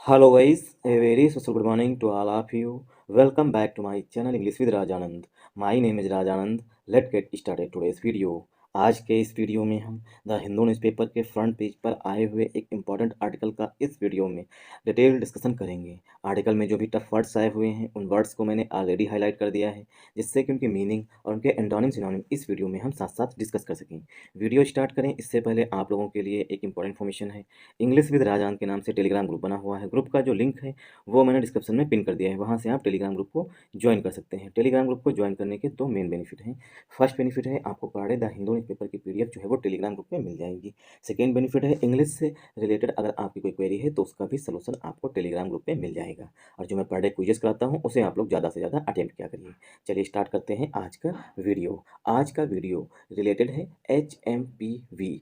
Hello guys, a very special good morning to all of you. Welcome back to my channel English with Rajanand. My name is Rajanand. Let's get started today's video. आज के इस video में हम the Hindu newspaper के front page पर आए हुए एक इम्पॉर्टेंट आर्टिकल का इस वीडियो में डिटेल डिस्कशन करेंगे। आर्टिकल में जो भी टफ वर्ड्स आए हुए हैं उन वर्ड्स को मैंने ऑलरेडी हाईलाइट कर दिया है, जिससे कि उनकी मीनिंग और उनके एंटोनिम सिनोनिम इस वीडियो में हम साथ साथ डिस्कस कर सकें। वीडियो स्टार्ट करें इससे पहले आप लोगों के लिए एक इंपॉर्टेंट इन्फॉर्मेशन है। इंग्लिश विद राजान के नाम से टेलीग्राम ग्रुप बना हुआ है। ग्रुप का जो लिंक है वो मैंने डिस्क्रिप्शन में पिन कर दिया है, वहाँ से आप टेलीग्राम ग्रुप को ज्वाइन कर सकते हैं। टेलीग्राम ग्रुप को ज्वाइन करने के दो मेन बेनिफिट हैं। फर्स्ट बेनिफिट है आपको per day the Hindu newspaper की पीडीएफ जो है वो टेलीग्राम ग्रुप में मिल जाएगी। सेकेंड बेनिफिट है इंग्लिश से रिलेटेड अगर आपकी कोई क्वेरी है तो उसका भी सलूशन आपको टेलीग्राम ग्रुप में मिल जाएगा। और जो मैं पर डे क्विजेस कराता हूँ उसे आप लोग ज़्यादा से ज़्यादा अटेम्प्ट किया करिए। चलिए स्टार्ट करते हैं आज का वीडियो। आज का वीडियो रिलेटेड है HMPV,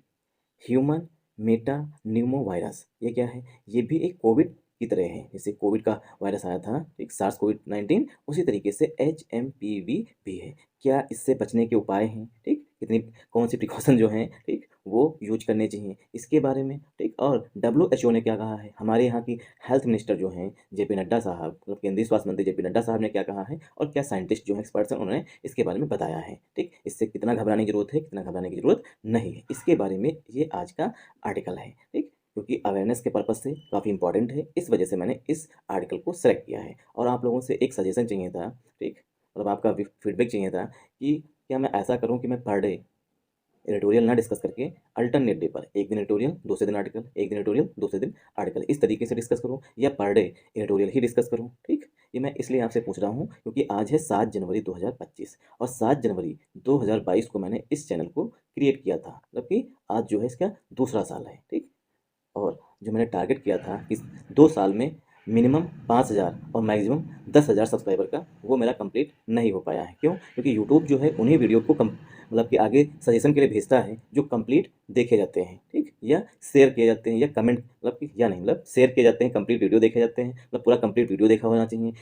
human Meta Numa virus. ये क्या है? ये भी एक कोविड की तरह है। जैसे कोविड का वायरस आया था, एक सार्स कोविड-19, उसी तरीके से HMPV भी है। क्या इससे बचने के उपाय हैं? ठीक, कितनी कौन सी प्रिकॉशन जो हैं, ठीक, वो यूज करने चाहिए, इसके बारे में, ठीक। और WHO ने क्या कहा है, हमारे यहाँ की हेल्थ मिनिस्टर जो हैं JP नड्डा साहब, मतलब केंद्रीय स्वास्थ्य मंत्री JP नड्डा साहब ने क्या कहा है, और क्या साइंटिस्ट जो हैं एक्सपर्ट्स हैं उन्होंने इसके बारे में बताया है, ठीक। इससे कितना घबराने की ज़रूरत है, कितना घबराने की ज़रूरत नहीं है, इसके बारे में ये आज का आर्टिकल है, ठीक। क्योंकि अवेयरनेस के पर्पज़ से काफ़ी इंपॉर्टेंट है, इस वजह से मैंने इस आर्टिकल को सेलेक्ट किया है। और आप लोगों से एक सजेशन चाहिए था, ठीक, मतलब आपका फीडबैक चाहिए था कि क्या मैं ऐसा करूं कि मैं पर डे एडिटोरियल ना डिस्कस करके अल्टरनेट डे पर एक दिन एडिटोरियल दूसरे दिन आर्टिकल, एक दिन एडिटोरियल दूसरे दिन आर्टिकल, इस तरीके से डिस्कस करूं, या पर डे एडिटोरियल ही डिस्कस करूं, ठीक। ये मैं इसलिए आपसे पूछ रहा हूं क्योंकि आज है 7 जनवरी 2025 और 7 जनवरी 2022 को मैंने इस चैनल को क्रिएट किया था, मतलब कि आज जो है इसका दूसरा साल है, ठीक। और जो मैंने टारगेट किया था कि 2 साल में मिनिमम 5,000 और मैक्सिमम 10,000 सब्सक्राइबर का, वो मेरा कंप्लीट नहीं हो पाया है। क्यों? क्योंकि यूट्यूब जो है उन्हीं वीडियो को मतलब कि आगे सजेशन के लिए भेजता है जो कंप्लीट देखे जाते हैं, ठीक? या शेयर किए जाते हैं, या कमेंट, मतलब कि या नहीं, मतलब शेयर किए जाते हैं, कंप्लीट वीडियो देखे जाते हैं, मतलब पूरा कंप्लीट वीडियो देखा होना चाहिए,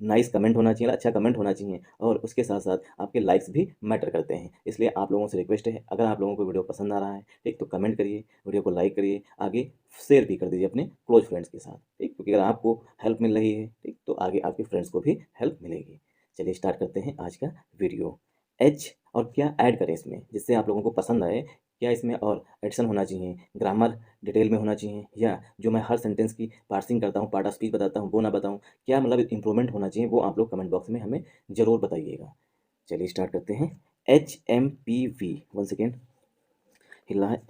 नाइस कमेंट होना चाहिए, अच्छा कमेंट होना चाहिए, और उसके साथ साथ आपके लाइक्स भी मैटर करते हैं। इसलिए आप लोगों से रिक्वेस्ट है, अगर आप लोगों को वीडियो पसंद आ रहा है, ठीक, तो कमेंट करिए, वीडियो को लाइक करिए, आगे शेयर भी कर दीजिए अपने क्लोज फ्रेंड्स के साथ, ठीक, क्योंकि अगर आपको हेल्प मिल रही है, ठीक, तो आगे आपके फ्रेंड्स को भी हेल्प मिलेगी। चलिए स्टार्ट करते हैं आज का वीडियो। एच और क्या ऐड करें इसमें जिससे आप लोगों को पसंद आए? क्या इसमें और एडिशन होना चाहिए, ग्रामर डिटेल में होना चाहिए, या जो मैं हर सेंटेंस की पार्सिंग करता हूँ, पार्ट ऑफ स्पीच बताता हूँ, वो ना बताऊँ? क्या मतलब इंप्रूवमेंट होना चाहिए, वो आप लोग कमेंट बॉक्स में हमें ज़रूर बताइएगा। चलिए स्टार्ट करते हैं। HMPV, वन सेकेंड, हिला है।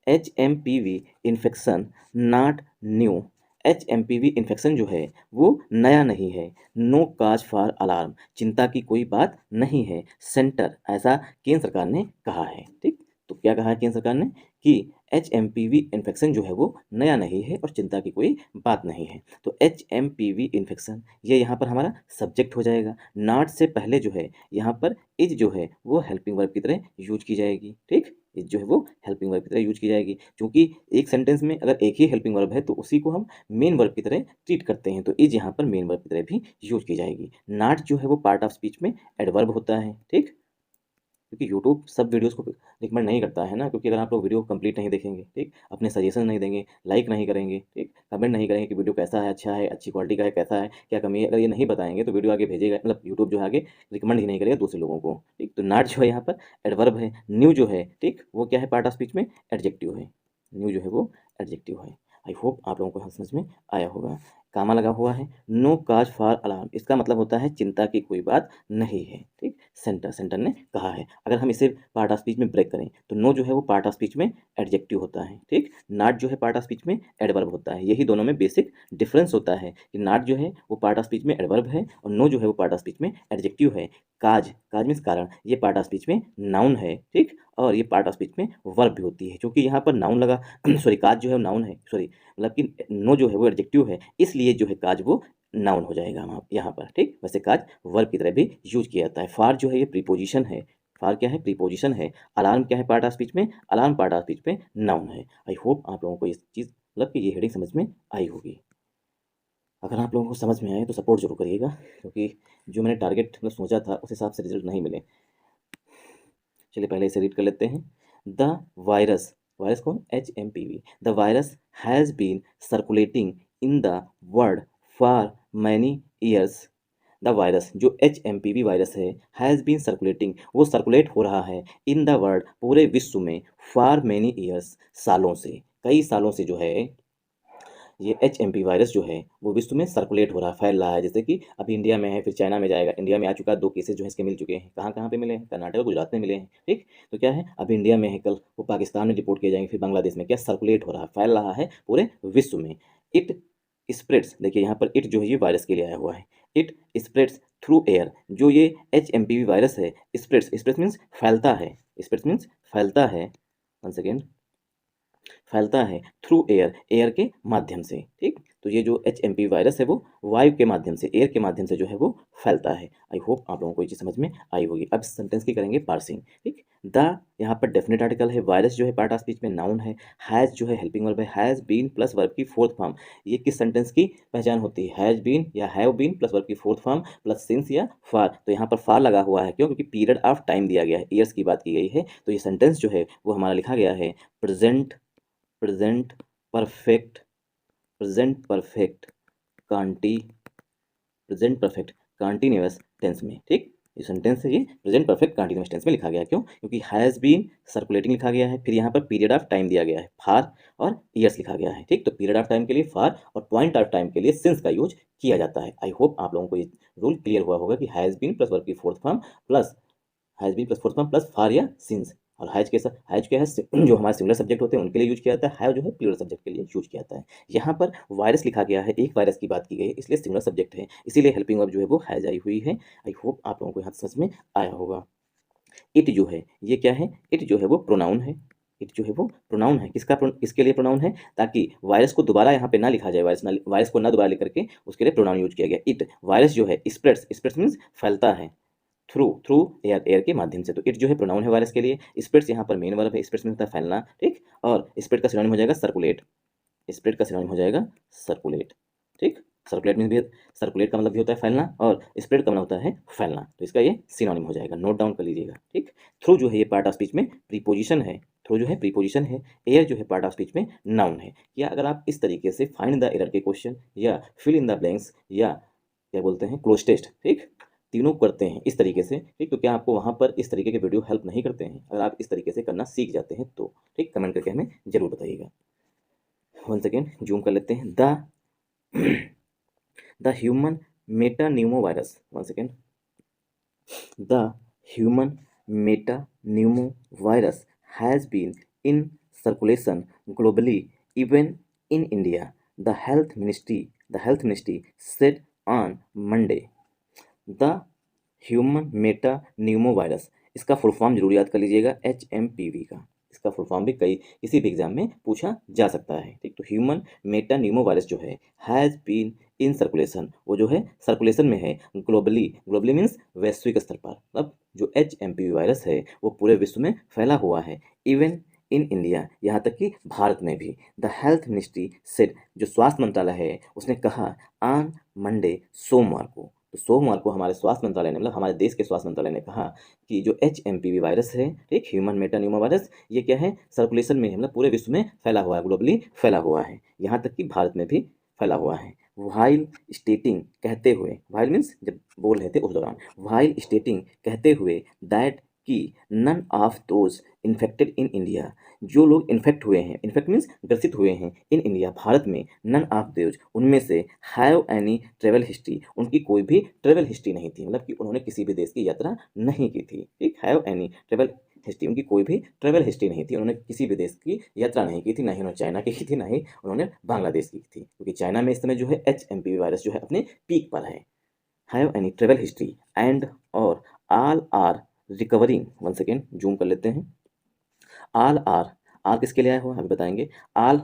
HMPV infection not new. HMPV infection जो है वो नया नहीं है। नो काज फॉर अलार्म, चिंता की कोई बात नहीं है। सेंटर, ऐसा केंद्र सरकार ने कहा है, ठीक। तो क्या कहा है केंद्र सरकार ने कि HMPV इन्फेक्शन जो है वो नया नहीं है और चिंता की कोई बात नहीं है। तो HMPV इन्फेक्शन ये यहाँ पर हमारा सब्जेक्ट हो जाएगा। नॉट से पहले जो है यहाँ पर इज जो है वो हेल्पिंग वर्ब की तरह यूज की जाएगी, ठीक। इज जो है वो हेल्पिंग वर्ब की तरह यूज की जाएगी, क्योंकि एक सेंटेंस में अगर एक ही हेल्पिंग वर्ब है तो उसी को हम मेन वर्ब की तरह ट्रीट करते हैं, तो इज यहाँ पर मेन वर्ब की तरह भी यूज की जाएगी। नॉट जो है वो पार्ट ऑफ स्पीच में एडवर्ब होता है, ठीक। क्योंकि यूट्यूब सब वीडियोज़ को रिकमेंड नहीं करता है ना, क्योंकि अगर आप लोग वीडियो कंप्लीट नहीं देखेंगे, ठीक, अपने सजेशन नहीं देंगे, लाइक नहीं करेंगे, ठीक, कमेंट नहीं करेंगे कि वीडियो कैसा है, अच्छा है, अच्छी क्वालिटी का है, कैसा है, क्या कमी है, अगर ये नहीं बताएंगे तो वीडियो आगे भेजेगा, मतलब यूट्यूब जो है आगे रिकमेंड ही नहीं करेगा दूसरे लोगों को, ठीक। तो नॉट जो है यहाँ पर एडवर्ब है। न्यू जो है, ठीक, वो क्या है, पार्ट ऑफ स्पीच में एडजेक्टिव है। न्यू जो है वो एडजेक्टिव है। आई होप आप लोगों को समझ में आया होगा। कामा लगा हुआ है। नो काज फॉर अलार्म, इसका मतलब होता है चिंता की कोई बात नहीं है, ठीक। सेंटर ने कहा है। अगर हम इसे पार्ट ऑफ स्पीच में ब्रेक करें तो नो जो है वो पार्ट ऑफ स्पीच में एडजेक्टिव होता है, ठीक। नॉट जो है पार्ट ऑफ स्पीच में एडवर्ब होता है। यही दोनों में बेसिक डिफरेंस होता है कि नॉट जो है वो पार्ट ऑफ स्पीच में एडवर्ब है और नो जो है वो पार्ट ऑफ स्पीच में एडजेक्टिव है। काज, काज मीन्स कारण, ये पार्ट ऑफ स्पीच में नाउन है, ठीक। और ये पार्ट ऑफ स्पीच में वर्ब भी होती है, क्योंकि यहाँ पर नाउन लगा सॉरी, काज जो है नाउन है, सॉरी, मतलब कि नो जो है वो एडजेक्टिव है, इसलिए जो है काज वो नाउन हो जाएगा वहाँ यहाँ पर, ठीक। वैसे काज वर्ब की तरह भी यूज किया जाता है। फार जो है ये प्रीपोजिशन है। फार क्या है? प्रीपोजिशन है। अलार्म क्या है पार्ट ऑफ स्पीच में? अलार्म पार्ट ऑफ स्पीच में नाउन है। आई होप आप लोगों को ये चीज़, मतलब कि ये हेडिंग समझ में आई होगी। अगर आप लोगों को समझ में आए तो सपोर्ट जरूर करिएगा, क्योंकि जो मैंने टारगेट मतलब सोचा था उस हिसाब से रिजल्ट नहीं मिले। चलिए पहले इसे रीड कर लेते हैं। द वायरस, वायरस कौन? HMPV। The virus has been circulating in the world for many years. The virus जो HMPV वायरस है हैज़ बीन सर्कुलेटिंग, वो सर्कुलेट हो रहा है इन द वर्ल्ड, पूरे विश्व में, फॉर मैनी ईयर्स, सालों से, कई सालों से जो है ये HMP वायरस जो है वो विश्व में सर्कुलेट हो रहा है, फैल रहा है। जैसे कि अभी इंडिया में है, फिर चाइना में जाएगा। इंडिया में आ चुका है, 2 केसेस जो है इसके मिल चुके हैं। कहाँ कहाँ पे मिले हैं? कर्नाटक और गुजरात में मिले हैं। ठीक, तो क्या है, अभी इंडिया में है, कल वो पाकिस्तान में रिपोर्ट किए जाएंगे, फिर बांग्लादेश में। क्या सर्कुलेट हो रहा है, फैल रहा है पूरे विश्व में। इट स्प्रेड्स, देखिए यहाँ पर इट जो है ये वायरस के लिए आया हुआ है। इट स्प्रेड्स थ्रू एयर, जो ये HMPV वायरस है, स्प्रेड्स मीन्स फैलता है, स्प्रेड्स मीन्स फैलता है, वन सेकेंड, फैलता है थ्रू एयर, एयर के माध्यम से। ठीक, तो ये जो HMP वायरस है वो वायु के माध्यम से, एयर के माध्यम से जो है वो फैलता है। आई होप आप लोगों को ये चीज़ समझ में आई होगी। अब सेंटेंस की करेंगे पार्सिंग। ठीक, द यहाँ पर डेफिनेट आर्टिकल है, वायरस जो है पार्ट ऑफ स्पीच में नाउन है, हैज़ जो है हेल्पिंग वर्ब है, हैज़ बीन प्लस वर्ब की फोर्थ फॉर्म। ये किस सेंटेंस की पहचान होती है? हैज़ बीन या हैव बीन प्लस वर्ब की फोर्थ फॉर्म प्लस सिंस या फॉर। तो यहाँ पर फॉर लगा हुआ है, क्यों? क्योंकि पीरियड ऑफ टाइम दिया गया है, ईयर्स की बात की गई है। तो ये सेंटेंस जो है वो हमारा लिखा गया है present present perfect, present perfect conti, present perfect continuous tense में। ठीक, ये सेंटेंस है, ये प्रेजेंट परफेक्ट कंटीन्यूअस टेंस में लिखा गया है। क्यों? क्योंकि हैज़ बीन सर्कुलेटिंग लिखा गया है, फिर यहाँ पर पीरियड ऑफ टाइम दिया गया है, फार और ईयर्स लिखा गया है। ठीक, तो पीरियड ऑफ टाइम के लिए फार और पॉइंट ऑफ टाइम के लिए सिंस का यूज किया जाता है। आई होप आप लोगों को ये रूल क्लियर हुआ होगा कि हैज़ बीन प्लस वर्ब की fourth form plus has been plus fourth form plus for या सिंस। और हैज के साथ, हैज क्या है, जो हमारे सिंगुलर सब्जेक्ट होते हैं उनके लिए यूज किया जाता है, हैव जो है प्लूरल सब्जेक्ट के लिए यूज किया जाता है। यहाँ पर वायरस लिखा गया है, एक वायरस की बात की गई है, इसलिए सिंगुलर सब्जेक्ट है, इसीलिए हेल्पिंग वर्ब जो है वो हैज आई हुई है। आई होप आप लोगों को यहाँ समझ में आया होगा। इट जो है ये क्या है? इट जो है वो प्रोनाउन है, इट जो है वो प्रोनाउन है। इसके लिए प्रोनाउन है ताकि वायरस को दोबारा यहाँ पे ना लिखा जाए, वायरस को ना दोबारा लिख करके उसके लिए प्रोनाउन यूज किया गया। इट वायरस जो है स्प्रेड्स मीन्स फैलता है थ्रू एयर, एयर के माध्यम से। तो इट जो है प्रोनाउन है वायरस के लिए। स्प्रेड्स यहाँ पर मेन वर्ब है, स्प्रेड्स में होता है फैलना। ठीक, और स्प्रेड का सिनोनिम हो जाएगा सर्कुलेट, स्प्रेड का सिनोनिम हो जाएगा सर्कुलेट। ठीक, सर्कुलेट मीन भी, सर्कुलेट का मतलब भी होता है फैलना और स्प्रेड का मतलब होता है फैलना, तो इसका ये सिनोनिम हो जाएगा, नोट डाउन कर लीजिएगा। ठीक, थ्रू जो है ये पार्ट ऑफ स्पीच में प्रीपोजिशन है, थ्रू जो है प्रीपोजिशन है, एयर जो है पार्ट ऑफ स्पीच में नाउन है। या अगर आप इस तरीके से फाइंड द एरर के क्वेश्चन या फिल इन द ब्लैंक्स या क्या बोलते हैं क्लोज टेस्ट, ठीक, तीनों करते हैं इस तरीके से। ठीक, तो क्या आपको वहाँ पर इस तरीके के वीडियो हेल्प नहीं करते हैं? अगर आप इस तरीके से करना सीख जाते हैं तो ठीक, कमेंट करके हमें जरूर बताइएगा। वन सेकेंड, जूम कर लेते हैं। The human metapneumo virus, one second, the human metapneumo virus has been in circulation globally, even in India. The health ministry said on Monday. The human Meta Numa virus, इसका full form जरूर याद कर लीजिएगा, HMPV का। इसका full form भी किसी भी एग्जाम में पूछा जा सकता है। ठीक, तो ह्यूमन मेटा न्यूमो वायरस जो है हैज़ बीन इन सर्कुलेशन, वो जो है सर्कुलेशन में है ग्लोबली मीन्स वैश्विक स्तर पर। मतलब जो HMPV वायरस है वो पूरे विश्व में फैला हुआ है, इवन इन इंडिया, यहाँ तक कि भारत में भी। द हेल्थ मिनिस्ट्री सेड, जो स्वास्थ्य मंत्रालय है उसने कहा, ऑन मंडे, सोमवार को। तो सोमवार को हमारे स्वास्थ्य मंत्रालय ने, मतलब हमारे देश के स्वास्थ्य मंत्रालय ने कहा कि जो HMPV वायरस है, ठीक, ह्यूमन मेटान्यूमा वायरस, ये क्या है, सर्कुलेशन में है, मतलब पूरे विश्व में फैला हुआ है, ग्लोबली फैला हुआ है, यहाँ तक कि भारत में भी फैला हुआ है। वाइल स्टेटिंग, कहते हुए, वाइल मीन्स जब बोल रहे थे उस दौरान, वाइल स्टेटिंग, कहते हुए, दैट कि none of those infected in India, जो लोग इन्फेक्ट हुए हैं, इन्फेक्ट मीन्स ग्रसित हुए हैं इन इंडिया, भारत में, नन ऑफ दोज, उनमें से, हैव एनी ट्रेवल हिस्ट्री, उनकी कोई भी ट्रेवल हिस्ट्री नहीं थी, मतलब कि उन्होंने किसी भी देश की यात्रा नहीं की थी। ठीक, हैव एनी ट्रेवल हिस्ट्री, उनकी कोई भी ट्रेवल हिस्ट्री नहीं थी, उन्होंने किसी भी देश की यात्रा नहीं की थी, ना ही उन्होंने चाइना की थी, ना ही उन्होंने बांग्लादेश की थी, क्योंकि चाइना में इस समय जो है HMPV वायरस जो है अपने पीक पर है। Have any travel history and और all are recovering, one second, zoom कर लेते हैं। ऑल आर किसके लिए आया हुआ अभी बताएंगे। ऑल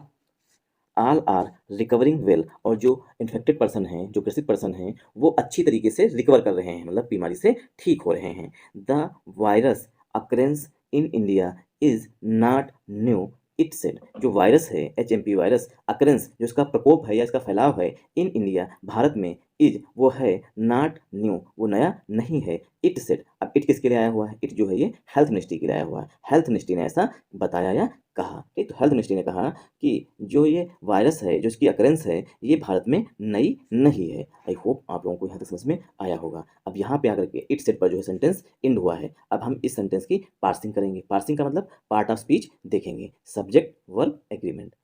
आर रिकवरिंग वेल, और जो इन्फेक्टेड पर्सन हैं, जो ग्रसित पर्सन हैं, वो अच्छी तरीके से रिकवर कर रहे हैं, मतलब बीमारी से ठीक हो रहे हैं। The virus occurs in India is not new, it said, जो वायरस है HMP वायरस, अक्रेंस जो इसका प्रकोप है या इसका फैलाव है, इन इंडिया, भारत में, इज वो है, नॉट न्यू वो नया नहीं है, इट सेड। अब अब इट किसके लिए आया हुआ है? इट जो है ये हेल्थ मिनिस्ट्री के लिए आया हुआ है। हेल्थ मिनिस्ट्री ने ऐसा बताया या कहा, ठीक। तो हेल्थ मिनिस्ट्री ने कहा कि जो ये वायरस है, जो इसकी अकरेंस है, ये भारत में नई नहीं है। आई होप आप लोगों को यहाँ तक समझ में आया होगा। अब यहाँ पे आकर के इट सेट पर जो है सेंटेंस एंड हुआ है। अब हम इस सेंटेंस की पार्सिंग करेंगे। पार्सिंग का मतलब पार्ट ऑफ स्पीच देखेंगे। Subject, verb, agreement.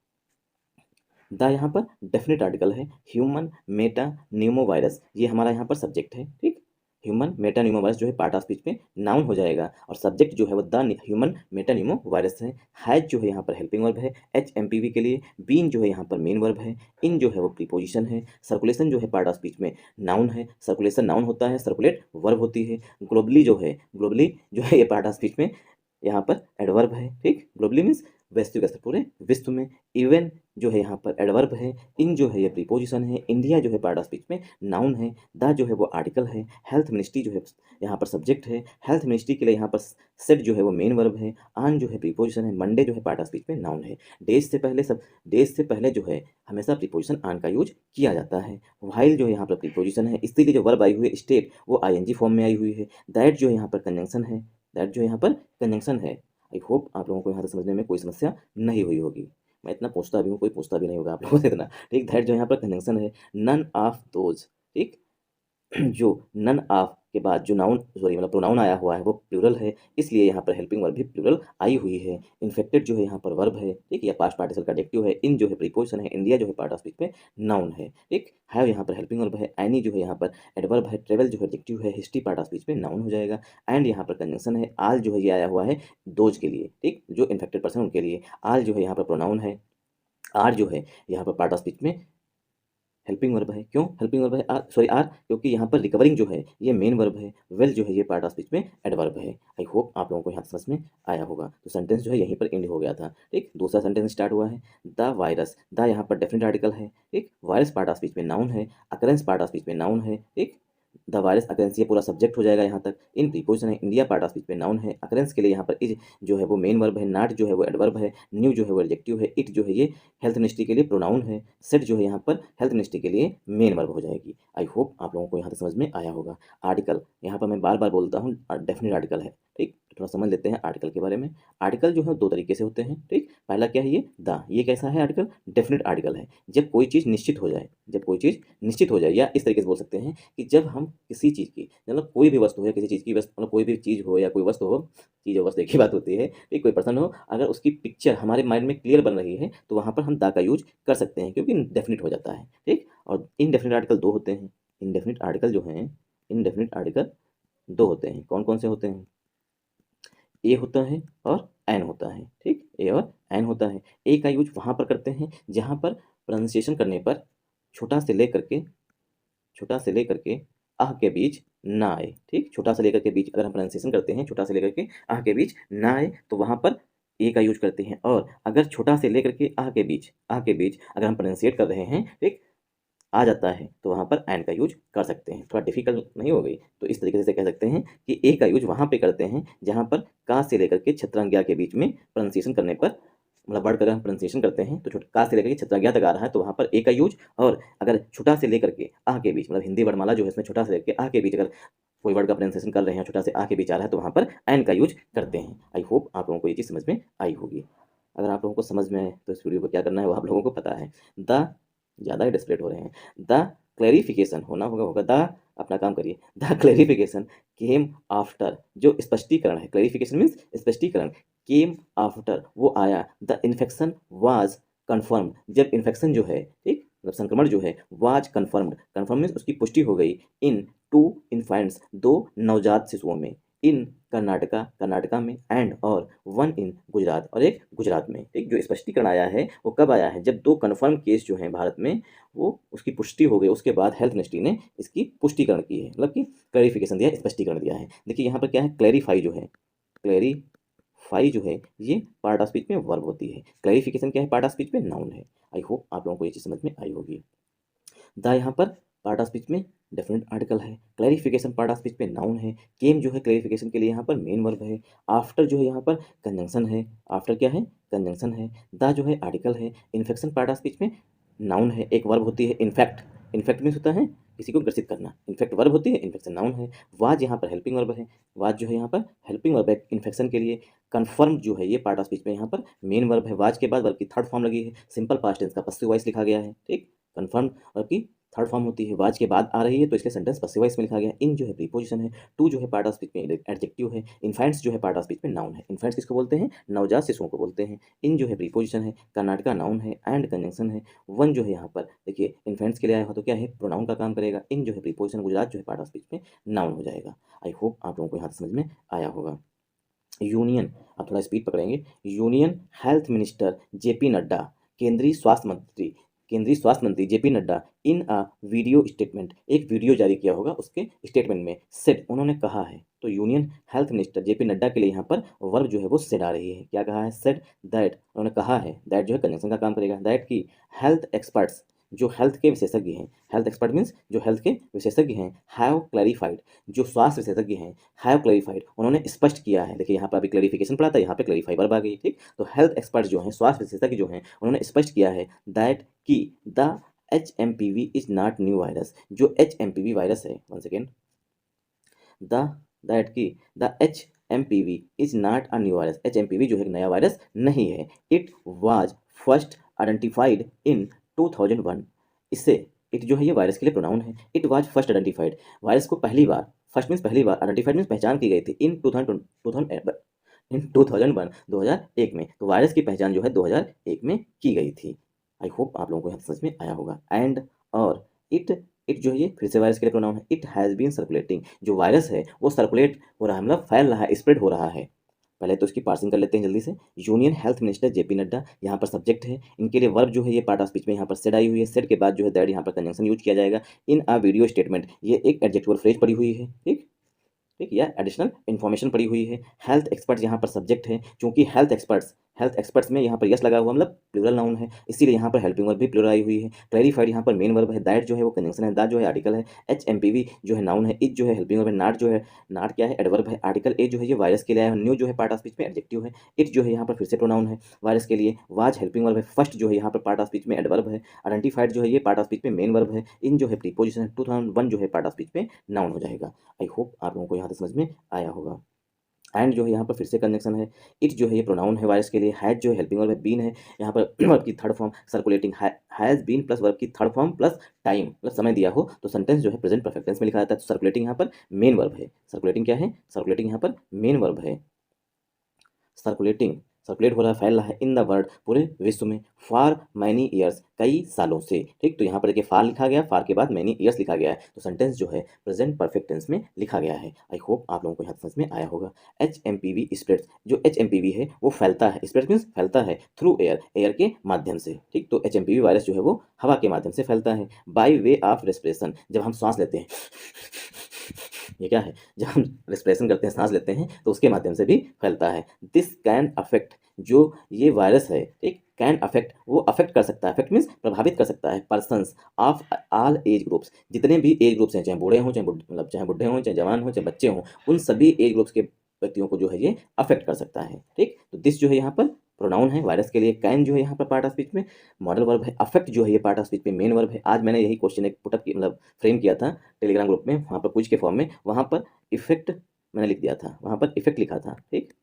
द यहाँ पर डेफिनेट आर्टिकल है। ह्यूमन मेटा न्यूमो वायरस, ये हमारा यहाँ पर सब्जेक्ट है, ठीक। ह्यूमन मेटा न्यूमो वायरस जो है पार्ट ऑफ स्पीच में नाउन हो जाएगा और सब्जेक्ट जो है वो the human Meta Numa virus है। हैज जो है यहाँ पर हेल्पिंग वर्ब है HMPV के लिए। बीन जो है यहाँ पर मेन वर्ब है। इन जो है वो प्रीपोजिशन है। सर्कुलेशन जो है पार्ट ऑफ स्पीच में नाउन है। सर्कुलेशन नाउन होता है, सर्कुलेट वर्ब होती है। ग्लोबली जो है, ग्लोबली जो है ये पार्ट ऑफ स्पीच में यहाँ पर एडवर्ब है, ठीक। ग्लोबली मीन्स वैश्विक स्तर, पूरे विश्व में। इवन जो है यहाँ पर एडवर्ब है। इन जो है ये प्रीपोजिशन है। इंडिया जो है पार्ट ऑफ स्पीच में नाउन है। द जो है वो आर्टिकल है। हेल्थ मिनिस्ट्री जो है यहाँ पर सब्जेक्ट है। हेल्थ मिनिस्ट्री के लिए यहाँ पर सेट जो है वो मेन वर्ब है। आन जो है प्रीपोजिशन है। मंडे जो है पार्ट ऑफ स्पीच में नाउन है। डेज से पहले डेज से पहले जो है हमेशा प्रीपोजिशन आन का यूज किया जाता है। व्हाइल जो है यहाँ पर प्रीपोजिशन है, इसीलिए जो वर्ब आई हुई है स्टेट वो ING फॉर्म में आई हुई है। दैट जो है यहाँ पर कंजंक्शन है। दैट जो यहाँ पर कंजंक्शन है। आई होप आप लोगों को यहाँ तक समझने में कोई समस्या नहीं हुई होगी। मैं इतना पूछता भी हूँ, कोई पूछता भी नहीं होगा आप लोगों से इतना, ठीक। दैट जो यहाँ पर कंजंक्शन है। नन ऑफ दोज, ठीक। जो नन ऑफ के बाद जो नाउन सॉरी मतलब प्रोनाउन आया हुआ है वो प्लूरल है, इसलिए यहाँ पर हेल्पिंग वर्ब भी प्लूरल आई हुई है। इन्फेक्टेड जो है यहाँ पर वर्ब है, ठीक। या पास्ट पार्टिसिपल का एडजेक्टिव है। इन जो है प्रीपोजिशन है। इंडिया जो है पार्ट ऑफ स्पीच में नाउन है, ठीक। हैव यहाँ पर हेल्पिंग वर्ब है। एनी जो है यहाँ पर एडवर्ब है। ट्रेवल जो है एडजेक्टिव है। हिस्ट्री पार्ट ऑफ स्पीच में नाउन हो जाएगा। एंड यहाँ पर कंजंक्शन है। आल जो है ये आया हुआ है दोज के लिए, ठीक। जो इन्फेक्टेड पर्सन उनके लिए। आल जो है यहाँ पर प्रोनाउन है। आर जो है यहाँ पर पार्ट ऑफ स्पीच में हेल्पिंग वर्ब है। क्यों हेल्पिंग वर्ब है? आर क्योंकि यहाँ पर रिकवरिंग जो है ये मेन वर्ब है। वेल जो है ये पार्ट ऑफ स्पीच में एडवर्ब है। आई होप आप लोगों को यहाँ समझ में आया होगा। तो सेंटेंस जो है यहीं पर एंड हो गया था, ठीक। दूसरा सेंटेंस स्टार्ट हुआ है। द वायरस, द यहाँ पर डेफिनेट आर्टिकल है, ठीक। वायरस पार्ट ऑफ स्पीच में नाउन है। अकरेंस पार्ट ऑफ स्पीच में नाउन है, ठीक। द वायरस अकरेंस ये पूरा सब्जेक्ट हो जाएगा यहाँ तक। इन प्रीपोजिशन है। इंडिया पार्ट ऑफ स्पीच में नाउन है। अकरेंस के लिए यहाँ पर इज जो है वो मेन वर्ब है। नॉट जो है वो एडवर्ब है। न्यू जो है वो एडजेक्टिव है। इट जो है ये हेल्थ मिनिस्ट्री के लिए प्रोनाउन है। सेट जो है यहाँ पर हेल्थ मिनिस्ट्री के लिए मेन वर्ब हो जाएगी। आई होप आप लोगों को यहाँ तक समझ में आया होगा। आर्टिकल यहाँ पर मैं बार बार बोलता हूँ डेफिनेट आर्टिकल है, ठीक। थोड़ा समझ लेते हैं आर्टिकल के बारे में। आर्टिकल जो है दो तरीके से होते हैं, ठीक। पहला क्या है? ये द, ये कैसा है आर्टिकल? डेफिनेट आर्टिकल है। जब कोई चीज़ निश्चित हो जाए, जब कोई चीज़ निश्चित हो जाए, या इस तरीके से बोल सकते हैं कि जब हम किसी चीज़ की मतलब कोई भी वस्तु है, किसी चीज़ की वस्तु मतलब कोई भी चीज़ हो या कोई वस्तु हो, चीज़ और वस्तु एक ही बात होती है, ठीक। कोई पर्सन हो, अगर उसकी पिक्चर हमारे माइंड में क्लियर बन रही है तो वहाँ पर हम द का यूज कर सकते हैं क्योंकि डेफिनेट हो जाता है, ठीक। और इनडेफिनेट आर्टिकल दो होते हैं। इनडेफिनेट आर्टिकल जो हैं, इनडेफिनेट आर्टिकल दो होते हैं। कौन कौन से होते हैं? ए होता है और एन होता है, ठीक। ए और एन होता है। ए का यूज वहाँ पर करते हैं जहाँ पर प्रोनाउंसिएशन करने पर छोटा से लेकर के छोटा से लेकर के आह के बीच ना आए, ठीक। छोटा से लेकर के बीच अगर हम प्रोनाउंसिएशन करते हैं, छोटा से लेकर के आह के बीच ना आए तो वहाँ पर ए का यूज करते हैं। और अगर छोटा से लेकर के आह के बीच अगर हम प्रोनाउंसिएट कर रहे हैं, ठीक, आ जाता है तो वहाँ पर एंड का यूज कर सकते हैं। थोड़ा डिफिकल्ट नहीं हो गई? तो इस तरीके से कह सकते हैं कि ए का यूज वहाँ पे करते हैं जहाँ पर का से लेकर के छत्राज्ञा के बीच में प्रोनाउंसिएशन करने पर मतलब वर्ड का अगर हम प्रोनाउंसिएशन करते हैं तो का से लेकर के छत्राज्ञा तक आ रहा है तो वहाँ पर ए का यूज। और अगर छोटा से लेकर के आह के बीच मतलब हिंदी वर्णमाला जो है इसमें छोटा से लेकर के आह के बीच अगर कोई वर्ड का प्रोनाउंसिएशन कर रहे हैं, छोटा से आह के बीच आ रहा है तो वहाँ पर एन का यूज करते हैं। आई होप आप लोगों को ये चीज़ समझ में आई होगी। अगर आप लोगों को समझ में आए तो इस वीडियो को क्या करना है वो आप लोगों को पता है। द ज़्यादा ही डिस्प्लेट हो रहे हैं। द क्लैरिफिकेशन होगा द, अपना काम करिए। द क्लैरिफिकेशन केम आफ्टर, जो स्पष्टीकरण है, क्लैरिफिकेशन मीन्स स्पष्टीकरण, केम आफ्टर वो आया। द इन्फेक्शन वाज कन्फर्म्ड, जब इन्फेक्शन जो है, ठीक, मतलब संक्रमण जो है, वाज कन्फर्म्ड, कन्फर्म मीन्स उसकी पुष्टि हो गई। इन टू इन्फेंट्स, दो नवजात शिशुओं में। इन कर्नाटका, कर्नाटका में। एंड और वन इन गुजरात, और एक गुजरात में, ठीक। जो स्पष्टीकरण आया है वो कब आया है? जब दो कन्फर्म केस जो हैं भारत में वो उसकी पुष्टि हो गई, उसके बाद हेल्थ मिनिस्ट्री ने इसकी पुष्टिकरण की है, मतलब कि क्लैरिफिकेशन दिया है, स्पष्टीकरण दिया है। देखिए यहाँ पर क्या है, क्लैरिफाई जो है, क्लैरिफाई जो है ये पार्ट ऑफ स्पीच में वर्ब होती है। क्लैरिफिकेशन क्या है? पार्ट ऑफ स्पीच में नाउन है। आई होप आप लोगों को ये चीज़ समझ में आई होगी। द यहाँ पर पार्ट ऑफ स्पीच में डेफिनेट आर्टिकल है। क्लैरिफिकेशन पार्ट ऑफ स्पीच में नाउन है। केम जो है क्लैरिफिकेशन के लिए यहाँ पर मेन वर्ब है। आफ्टर जो है यहाँ पर कंजंक्शन है। आफ्टर क्या है? कंजंक्शन है। द जो है आर्टिकल है। इन्फेक्शन पार्ट ऑफ स्पीच में नाउन है, एक वर्ब होती है इनफैक्ट। इनफैक्ट मीन्स होता है किसी को ग्रसित करना। इन्फेक्ट वर्ब होती है, इन्फेक्शन नाउन है। वाज यहाँ पर हेल्पिंग वर्ब है। वाज जो है यहाँ पर हेल्पिंग वर्ब है इन्फेक्शन के लिए। कन्फर्म जो है ये पार्ट ऑफ स्पीच में यहाँ पर मेन वर्ब है। वाज के बाद वर्ब की थर्ड फॉर्म लगी है। सिंपल पास्ट टेंस का पसिव वॉइस लिखा गया है। ठीक, कन्फर्म वर्ब की थर्ड फॉर्म होती है, वाज के बाद आ रही है तो इसलिए सेंटेंस पसिव वॉइस में लिखा गया है। इन जो है प्रीपोजिशन है। टू जो है पार्ट ऑफ स्पीच में एडजेक्टिव है। इन्फेंट्स जो है पार्ट ऑफ स्पीच में नाउन है। इन्फेंट्स किसको बोलते हैं? नवजात शिशुओं को बोलते हैं। इन जो है प्रीपोजिशन है। कर्नाटका नाउन है। एंड कंजंक्शन है। वन जो है यहाँ पर देखिए इन्फेंट्स के लिए आया हो तो क्या है, प्रोनाउन का काम करेगा। इन जो है प्रीपोजिशन, गुजरात जो है पार्ट ऑफ स्पीच में नाउन हो जाएगा। आई होप आप लोगों को यहाँ समझ में आया होगा। यूनियन, आप थोड़ा स्पीड पकड़ेंगे। Union health minister JP Nadda, केंद्रीय स्वास्थ्य मंत्री JP Nadda in a video statement, एक वीडियो जारी किया होगा उसके स्टेटमेंट में सेड, उन्होंने कहा है। तो union health minister JP Nadda के लिए यहाँ पर वर्ब जो है वो सेड आ रही है। क्या कहा है? सेड दैट, उन्होंने कहा है। दैट जो है कंजंक्शन का काम करेगा। दैट की हेल्थ एक्सपर्ट्स, जो हेल्थ के विशेषज्ञ हैं, हेल्थ एक्सपर्ट मीन्स जो हेल्थ के विशेषज्ञ हैं, हैव क्लैरिफाइड, जो स्वास्थ्य विशेषज्ञ हैं, हैव क्लैरिफाइड, उन्होंने स्पष्ट किया है। देखिए यहाँ पर अभी क्लैरिफिकेशन पढ़ा था, यहाँ पे क्लैरिफाई वर्ब आ गई। ठीक, तो हेल्थ एक्सपर्ट जो हैं, स्वास्थ्य विशेषज्ञ जो हैं, उन्होंने स्पष्ट किया है दैट की the HMPV is not new virus, जो HMPV वायरस है, वन सेकेंड, द दैट की the HMPV is not a new virus, HMPV जो है नया वायरस नहीं है। It was first identified in 2001, इससे इट जो है ये वायरस के लिए प्रोनाउन है। It was first identified, virus को पहली बार, फर्स्ट मीन्स पहली बार, आइडेंटिफाइड मीन्स पहचान की गई थी इन 2001, 2001 में। तो वायरस की पहचान जो है 2001 में की गई थी। आई होप आप लोगों को यहाँ समझ में आया होगा। एंड और इट जो है ये फिर से वायरस के लिए प्रोनाउन है। इट हैज़ बीन सर्कुलेटिंग, जो वायरस है वो सर्कुलेट हो रहा है, मतलब फैल रहा है, स्प्रेड हो रहा है। पहले तो इसकी पार्सिंग कर लेते हैं जल्दी से। Union health minister JP Nadda, यहाँ पर सब्जेक्ट है। इनके लिए वर्ब जो है ये पार्ट ऑफ स्पीच में यहाँ पर सेड आई हुई है। सेड के बाद जो है दैट यहाँ पर कंजंक्शन यूज किया जाएगा। इन अ वीडियो स्टेटमेंट, ये एक एडजेक्टिव फ्रेज पड़ी हुई है। ठीक, ठीक, या एडिशनल इन्फॉर्मेशन पड़ी हुई है। हेल्थ एक्सपर्ट्स यहाँ पर सब्जेक्ट है, क्योंकि हेल्थ एक्सपर्ट्स में यहाँ पर यस लगा हुआ, मतलब प्लूरल नाउन है, इसीलिए यहाँ पर हेल्पिंग वर्ब भी प्लूरल आई हुई है। क्लैरिफाइड यहाँ पर मेन वर्ब है। दैट जो है वो कंजंक्शन है। दैट जो है आर्टिकल है। HMPV जो है नाउन है। इट जो है हेल्पिंग वर्ब है। नॉट जो है, नॉट क्या है, एडवर्ब है। आर्टिकल ए जो है ये वायरस के लिए है। न्यू जो है पार्ट ऑफ स्पीच में एडजेक्टिव है। इट जो है यहाँ पर फिर से प्रोनाउन है वायरस के लिए। वाज हेल्पिंग वर्ब है। फर्स्ट जो है यहाँ पर पार्ट ऑफ स्पीच में एडवर्ब है। आइडेंटिफाइड जो है ये पार्ट ऑफ स्पीच में मेन वर्ब है। इन जो है प्रीपोजिशन है। 2001 जो है पार्ट ऑफ स्पीच में नाउन हो जाएगा। आई होप आप लोगों को यहाँ तक समझ में आया होगा। एंड जो है यहाँ पर फिर से कंजंक्शन है। इट जो है ये प्रोनाउन है वायरस के लिए। हैज जो है हेल्पिंग वर्ब है। बीन है यहाँ पर वर्ब की third form. Circulating, has been plus verb की थर्ड फॉर्म प्लस टाइम, मतलब समय दिया हो तो सेंटेंस जो है प्रेजेंट परफेक्ट टेंस में लिखा जाता है। तो सर्कुलेटिंग यहाँ पर मेन वर्ब है। सर्कुलेटिंग क्या है? सर्कुलेटिंग यहाँ पर मेन वर्ब है। सर्कुलेटिंग, सर्कुलेट हो रहा है, फैल रहा है इन द वर्ल्ड, पूरे विश्व में, फॉर मैनी ईयर्स, कई सालों से। ठीक, तो यहाँ पर देखिए फार लिखा गया, फार के बाद मैनी ईयर्स लिखा गया है, तो सेंटेंस जो है प्रेजेंट परफेक्ट टेंस में लिखा गया है। आई होप आप लोगों को यहाँ समझ में आया होगा। HMPV स्प्रेड्स, जो HMPV है वो फैलता है, स्प्रेड मीन्स फैलता है, थ्रू एयर, एयर के माध्यम से। ठीक, तो HMPV वायरस जो है वो हवा के माध्यम से फैलता है। बाय वे ऑफ रेस्पिरेशन, जब हम सांस लेते हैं, ये क्या है, जब हम रेस्पिरेशन करते हैं, सांस लेते हैं, तो उसके माध्यम से भी फैलता है। दिस कैन अफेक्ट, जो ये वायरस है, ठीक, कैन अफेक्ट, वो अफेक्ट कर सकता है, अफेक्ट मीन्स प्रभावित कर सकता है, persons of all age groups, जितने भी एज ग्रुप्स हैं, चाहे बूढ़े हों, मतलब चाहे बुढ़े हों, चाहे जवान हों, चाहे बच्चे हों, उन सभी एज ग्रुप्स के व्यक्तियों को जो है ये अफेक्ट कर सकता है। ठीक, तो दिस जो है यहाँ पर प्रोनाउन है वायरस के लिए। कैन जो है यहाँ पर पार्ट ऑफ स्पीच में मॉडल वर्ब है। अफेक्ट जो है ये पार्ट ऑफ स्पीच में मेन वर्ब है। आज मैंने यही क्वेश्चन एक पुटअप मतलब फ्रेम किया था टेलीग्राम ग्रुप में, वहाँ पर क्विज के फॉर्म में, वहाँ पर इफेक्ट मैंने लिख दिया था, वहाँ पर इफेक्ट लिखा था। ठीक,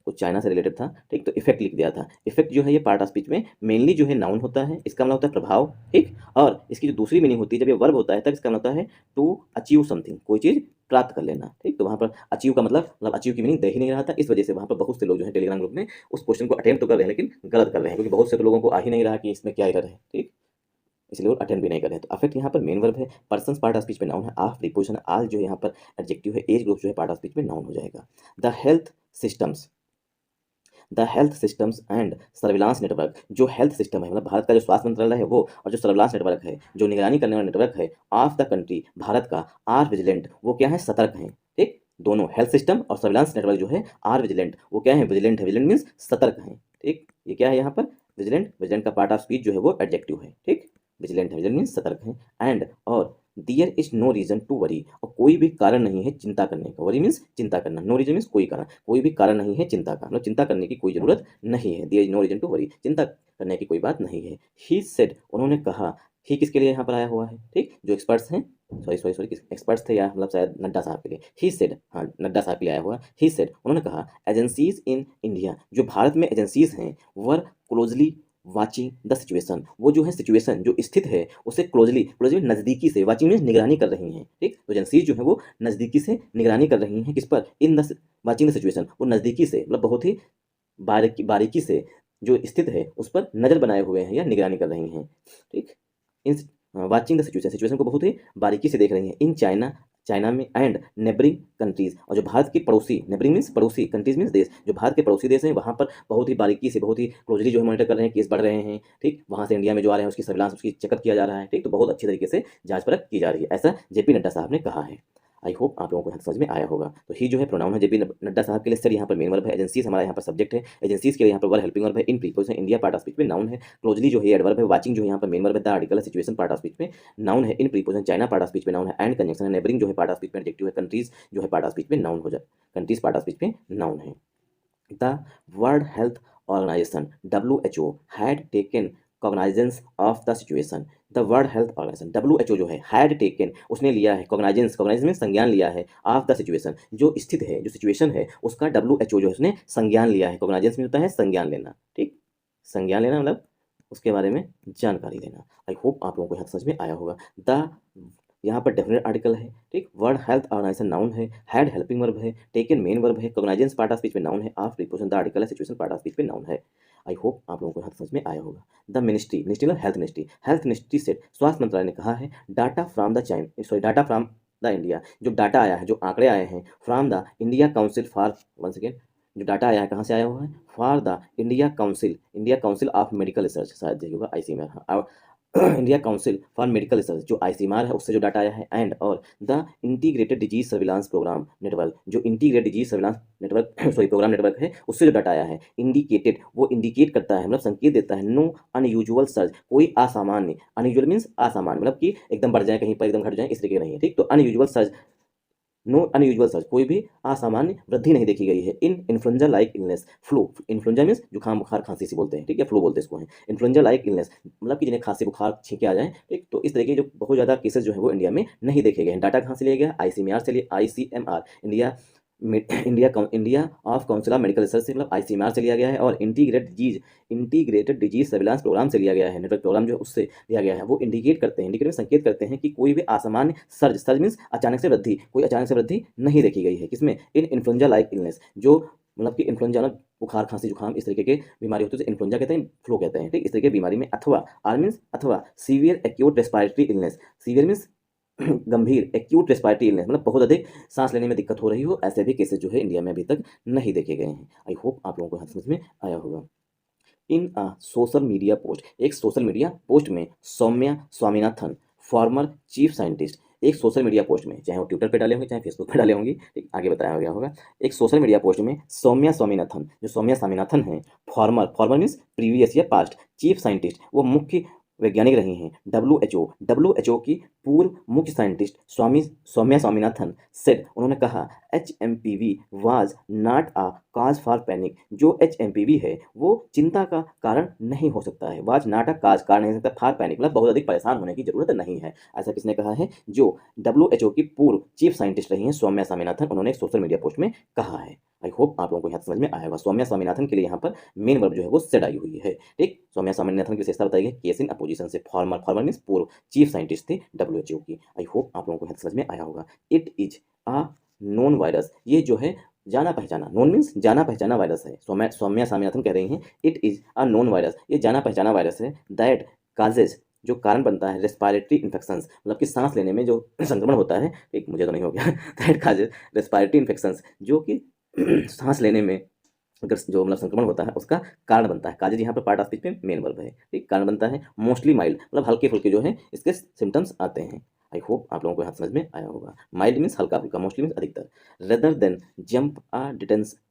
कुछ चाइना से रिलेटेड था। ठीक, तो इफेक्ट लिख दिया था। इफेक्ट जो है ये पार्ट ऑफ स्पीच में मेनली जो है नाउन होता है, इसका मतलब होता है प्रभाव। ठीक, और इसकी जो दूसरी मीनिंग होती है जब ये वर्ब होता है तब इसका मतलब होता है टू अचीव समथिंग, कोई चीज़ प्राप्त कर लेना। ठीक, तो वहाँ पर अचीव का मतलब अचीव की मीनिंग दे ही नहीं रहा था, इस वजह से वहाँ पर बहुत से लोग जो है टेलीग्राम ग्रुप में उस क्वेश्चन को अटेम्प्ट तो कर रहे हैं लेकिन गलत कर रहे हैं, क्योंकि बहुत से लोगों को आ ही नहीं रहा कि इसमें क्या एरर है। ठीक, इसलिए वो अटेम्प्ट भी नहीं कर रहे हैं। तो अफेक्ट यहाँ पर मेन वर्ब है। पर्सन्स पार्ट ऑफ स्पीच में नाउन है। ऑफ प्रीपोजिशन, आल जो है यहाँ पर एडजेक्टिव है। एज ग्रुप जो है पार्ट ऑफ स्पीच में नाउन हो जाएगा। The health systems, the health systems and surveillance network, जो हेल्थ सिस्टम है, मतलब भारत का जो स्वास्थ्य मंत्रालय है वो, और जो सर्विलांस नेटवर्क है, जो निगरानी करने वाला नेटवर्क है, ऑफ द कंट्री, भारत का, आर विजिलेंट, वो क्या है, सतर्क हैं। ठीक, दोनों हेल्थ सिस्टम और सर्विलांस नेटवर्क जो है आर विजिलेंट, वो क्या है, विजिलेंट है। विजिलेंट मीन्स सतर्क हैं। ठीक, ये क्या है यहाँ पर विजिलेंट, विजिलेंट का पार्ट ऑफ स्पीच जो है वो एडजेक्टिव है। ठीक, विजिलेंट है, विजिलेंट मीन्स सतर्क हैं। एंड और there is no reason to worry, और कोई भी कारण नहीं है चिंता करने का। वरी मीन्स चिंता करना, नो रीजन मीन्स कोई कारण, कोई भी कारण नहीं है चिंता का, मतलब चिंता करने की कोई जरूरत नहीं है। There is no reason to worry, चिंता करने की कोई बात नहीं है। ही सेड, उन्होंने कहा, ही किसके लिए यहाँ पर आया हुआ है, ठीक, जो एक्सपर्ट्स हैं, सॉरी एक्सपर्ट्स थे या मतलब शायद नड्डा साहब के लिए, ही सेड, हाँ नड्डा साहब के लिए आया हुआ, ही सेड, उन्होंने कहा एजेंसीज इन इंडिया, जो भारत में एजेंसीज हैं, वर क्लोजली वाचिंग द सिचुएशन, वो जो है सिचुएशन जो स्थित है उसे क्लोजली, क्लोजली नज़दीकी से, वाचिंग मीन्स निगरानी कर रही हैं, ठीक, तो एजेंसीज जो है वो नज़दीकी से निगरानी कर रही हैं, किस पर, in the watching the situation, वो नज़दीकी से मतलब बहुत ही बारीकी से जो स्थित है उस पर नज़र बनाए हुए हैं या निगरानी कर रही हैं, ठीक, in watching the situation, situation को बहुत ही बारीकी से देख रही हैं, इन चाइना, चाइना में, एंड नेबरिंग कंट्रीज, और जो भारत के पड़ोसी, नेबरिंग मीन्स पड़ोसी, कंट्रीज मीन्स देश, जो भारत के पड़ोसी देश हैं वहाँ पर बहुत ही बारीकी से, बहुत ही क्लोजली जो है मॉनिटर कर रहे हैं, केस बढ़ रहे हैं, ठीक, वहाँ से इंडिया में जो आ रहे हैं उसकी सर्विलांस, उसकी चेकअप किया जा रहा है, ठीक, तो बहुत अच्छी तरीके से जांच परख की जा रही है, ऐसा जेपी नड्डा साहब ने कहा है। आई होप आप लोगों को यहाँ समझ में आया होगा। तो ही जो है प्रोनाउन है जेपी नड्डा साहब के लिए, सर यहाँ पर मेन वर्ब है, एजेंसीज हमारा यहाँ पर सब्जेक्ट है, एजेंसीज के लिए यहाँ पर वर्ब हेल्पिंग वर्ब है, in preposition India part of speech में नाउन है, क्लोजली जो है एडवर्ब है, वाचिंग जो है यहाँ पर मेन वर्ब है, द आर्टिकल है, सिचुएशन पार्ट ऑफ स्पीच में नाउन है, in preposition China part of speech में नाउन है, एंड कंजंक्शन है, नेबरिंग जो है पार्ट ऑफ स्पीच में एडजेक्टिव है, कंट्रीज जो है पार्ट ऑफ स्पीच में नाउन हो जाए, कंट्रीज पार्ट ऑफ स्पीच में नाउन है। The world health organization WHO had taken cognizance of the situation. The world health organization WHO जो है हैड टेकन, उसने लिया है, कॉग्नाइजेंस, कॉग्नाइजेंस में संज्ञान लिया है, ऑफ द सिचुएशन, जो स्थित है, जो सिचुएशन है उसका WHO जो है उसने संज्ञान लिया है, कॉग्नाइजेंस में होता है संज्ञान लेना, ठीक, संज्ञान लेना मतलब उसके बारे में जानकारी लेना। आई होप आप लोगों को यहाँ समझ में आया होगा। द यहाँ पर डेफिनेट आर्टिकल है, ठीक, वर्ल्ड हेल्थ ऑर्गेनाइजेशन नाउन है, हैड हेल्पिंग वर्ब है, टेकन मेन वर्ब है, कॉग्नाइजेंस पार्ट ऑफ स्पीच में नाउन है, ऑफ प्रीपोजिशन द आर्टिकल है, सिचुएशन पार्ट ऑफ स्पीच में नाउन है। आई होप आप लोगों को यहाँ समझ में आया होगा। द मिनिस्ट्री, मिनिस्ट्री मतलब हेल्थ मिनिस्ट्री से, स्वास्थ्य मंत्रालय ने कहा है, data from the China, sorry data from the India, जो डाटा आया है, जो आंकड़े आए हैं, from the India council for, one second, जो डाटा आया है कहाँ से आया हुआ है, for the India council of medical research, शायद देखिए होगा ICMR, India council for medical research जो ICMR है उससे जो डाटा आया है, एंड और the integrated disease surveillance programme network, जो integrated disease surveillance network sorry programme network है उससे जो डाटा आया है, इंडिकेटेड, वो इंडिकेट करता है मतलब संकेत देता है, नो अनयूजुअल सर्च, कोई असामान्य, अनयूजुअल मीन्स असामान्य मतलब कि एकदम बढ़ जाए कहीं पर एकदम घट जाए इस तरीके नहीं है, ठीक, तो unusual search, no unusual search, कोई भी असामान्य वृद्धि नहीं देखी गई है, in influenza like illness, flu, influenza means जुकाम बुखार खांसी से बोलते हैं, ठीक है, फ्लू बोलते हैं इसको है, इन्फ्लुएंजा लाइक इलनेस मतलब कि जिन्हें खांसी बुखार छींके आ जाए, ठीक, तो इस तरह के जो बहुत ज़्यादा केसेस जो है वो इंडिया में नहीं देखे गए हैं। डाटा कहाँ से लिया गया, ICMR से लिया, ICMR India India of council of medical research से मतलब ICMR से लिया गया है, और इंटीग्रेटेड डिजीज सर्विलांस प्रोग्राम से लिया गया है, नेटवर्क प्रोग्राम जो उससे लिया गया है, वो इंडिकेट करते हैं, इंडिकेट में संकेत करते हैं कि कोई भी असामान्य सर्ज मीन्स अचानक से वृद्धि, कोई अचानक से वृद्धि नहीं देखी गई है, किसमें, इन इन्फ्लुएंजा लाइक इलनेस, जो मतलब कि इन्फ्लुएंजा मतलब बुखार खांसी जुकाम इस तरीके के बीमारी होती है, इन्फ्लुएंजा कहते हैं, फ्लू कहते हैं, ठीक, इस तरीके की बीमारी में, अथवा आर मीन्स अथवा severe acute respiratory illness, severe means गंभीर, एक्यूट रेस्पिरेटरी इलनेस मतलब बहुत अधिक सांस लेने में दिक्कत हो रही हो, ऐसे भी केसेस जो है इंडिया में अभी तक नहीं देखे गए हैं। आई होप आप लोगों को यहाँ समझ में आया होगा। In a social media post, एक सोशल मीडिया पोस्ट में Soumya Swaminathan, former chief scientist, एक सोशल मीडिया पोस्ट में, चाहे वो ट्विटर पे डाले होंगे चाहे फेसबुक पे डाले होंगे, ठीक, आगे बताया गया होगा, एक सोशल मीडिया पोस्ट में सौम्या स्वामीनाथन, जो सौम्या स्वामीनाथन हैं, फॉर्मर मीन्स प्रीवियस या पास्ट, चीफ साइंटिस्ट वो मुख्य वैज्ञानिक रही हैं, WHO की पूर्व मुख्य साइंटिस्ट सौम्या स्वामीनाथन सेड, उन्होंने कहा, HMPV was not a cause for panic, जो HMPV है वो चिंता का कारण नहीं हो सकता है, वाज नॉट अ काज, कारण नहीं हो सकता, फॉर पैनिक मतलब बहुत अधिक परेशान होने की जरूरत नहीं है, ऐसा किसने कहा है, जो WHO की पूर्व चीफ साइंटिस्ट रही हैं सौम्या स्वामीनाथन, उन्होंने एक सोशल मीडिया पोस्ट में कहा है। आई होप आप लोगों को यहाँ समझ में आया होगा। सौम्या स्वामीनाथन के लिए यहाँ पर मेन वर्ब जो है वो सेड आई हुई है, ठीक, सौम्या स्वामीनाथन की विशेषता बताई गई, केस इन अपोजिशन से, फॉर्मर मीन्स पूर्व चीफ साइंटिस्ट थे WHO की। आई होप आप लोगों को यहाँ समझ में आया होगा। It is a known virus, ये जो है जाना पहचाना, नोन मीन्स जाना पहचाना वायरस है, सौम्या स्वामीनाथन कह रही हैं it is a known virus, ये जाना पहचाना वायरस है, दैट काजेज जो कारण बनता है रेस्पिरेटरी इन्फेक्शंस मतलब कि सांस लेने में जो संक्रमण होता है, एक मुझे तो नहीं हो गया दैट काजेज रेस्पिरेटरी इन्फेक्शंस जो कि सांस लेने में अगर जो मतलब संक्रमण होता है उसका कारण बनता है, काजेज यहाँ पर पार्ट ऑफ स्पीच में मेन वर्ब है, ठीक, कारण बनता है, मोस्टली माइल्ड मतलब हल्के फुल्के जो है इसके सिम्टम्स आते हैं। आई होप आप लोगों को यहाँ समझ में आया होगा। माइल्ड मीन्स हल्का फुल्का, मोस्टली मीन्स अधिकतर, rather than jump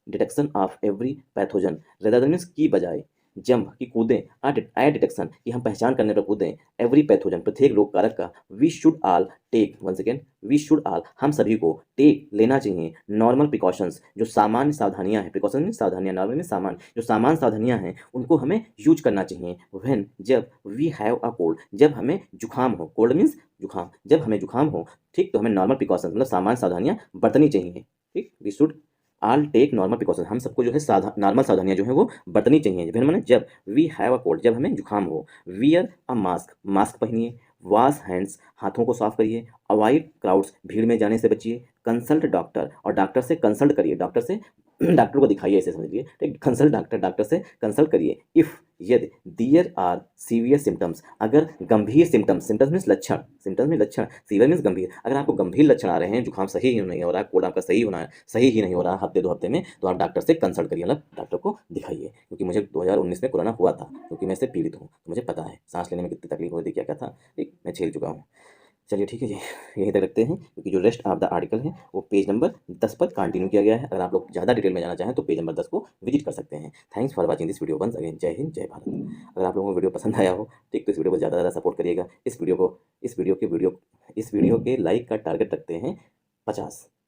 detection of every pathogen, rather than means की बजाय, जंप कि कूदें, आई डिटेक्शन कि हम पहचान करने पर कूदें, एवरी पैथोजन प्रत्येक रोग कारक का, we should all take, one second, we should all हम सभी को टेक लेना चाहिए, नॉर्मल प्रिकॉशंस जो सामान्य सावधानियां हैं, प्रिकॉशन में सावधानियां, नॉर्मल में सामान्य, जो सामान्य सावधानियां हैं उनको हमें यूज करना चाहिए, व्हेन जब, वी हैव अ कोल्ड जब हमें जुखाम हो, कोल्ड मीन्स जुखाम, जब हमें जुखाम हो, ठीक, तो हमें नॉर्मल प्रिकॉशंस मतलब सामान्य सावधानियां बरतनी चाहिए, ठीक, we should all take normal precaution हम सबको जो है नॉर्मल सावधानियां जो है वो बरतनी चाहिए, फिर मैंने जब, वी हैव अ कोल्ड जब हमें जुखाम हो, वियर अ मास्क मास्क पहनिए, वॉश हैंड्स हाथों को साफ करिए, अवॉइड क्राउड्स भीड़ में जाने से बचिए, कंसल्ट डॉक्टर और डॉक्टर से कंसल्ट करिए, डॉक्टर से डॉक्टर को दिखाइए, ऐसे समझिए, ठीक, कंसल्ट डॉक्टर, डॉक्टर से कंसल्ट करिए, इफ़ यदि दियर आर सीवियर सिम्टम्स अगर गंभीर सिम्टम्स, सिम्टम्स मीन्स लक्षण, सिम्टम्स में लक्षण, सीवियर मीन्स गंभीर, अगर आपको गंभीर लक्षण आ रहे हैं, जुखाम सही ही नहीं हो रहा है, कोल्ड आपका सही होना है, सही ही नहीं हो रहा हफ्ते 2 हफ्ते में, तो आप डॉक्टर से कंसल्ट करिए, मतलब डॉक्टर को दिखाइए, क्योंकि मुझे 2019 में कोरोना हुआ था, क्योंकि मैं इससे पीड़ित हूँ, तो मुझे पता है सांस लेने में कितनी तकलीफ होती है, क्या क्या था, ठीक, मैं झेल चुका हूँ। चलिए ठीक है जी, यहीं तक रखते हैं, क्योंकि जो रेस्ट ऑफ द आर्टिकल है वो पेज नंबर 10 पर कंटिन्यू किया गया है, अगर आप लोग ज़्यादा डिटेल में जाना चाहें तो पेज नंबर 10 को विजिट कर सकते हैं। Thanks for watching this video once again, जय हिंद जय भारत। अगर आप लोगों को वीडियो पसंद आया हो, ठीक, तो इस वीडियो को ज़्यादा से ज़्यादा सपोर्ट करिएगा, इस वीडियो के लाइक का टारगेट रखते हैं 50।